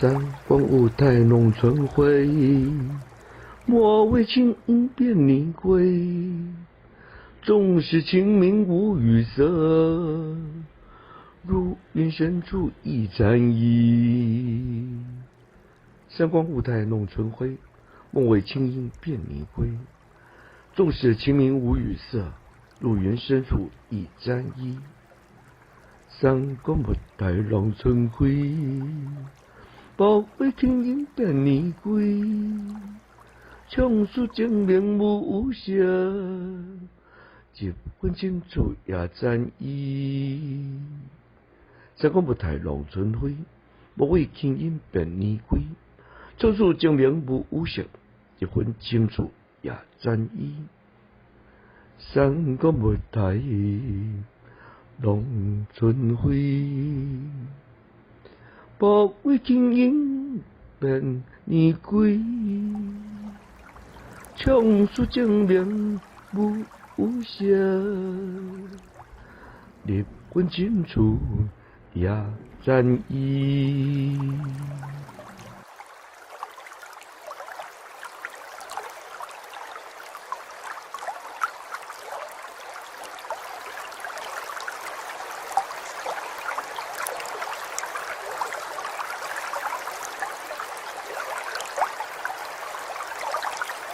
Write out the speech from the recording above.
三光舞台弄春晖，莫为情变泥归。纵使清明无雨色，如云深处一盏衣。三光舞台弄春晖，莫为青阴变泥归。纵使清明无雨色，入云深处一盏衣。三光舞台弄春晖，莫为青阴变泥归。唱出精明无邪，一分清楚也沾衣。三光舞台弄春晖，莫为青阴变泥归。唱出精明无邪，一分清楚也沾衣。三光舞台弄春晖，莫为青阴变泥归。唱出精明无邪，一分清楚也沾衣。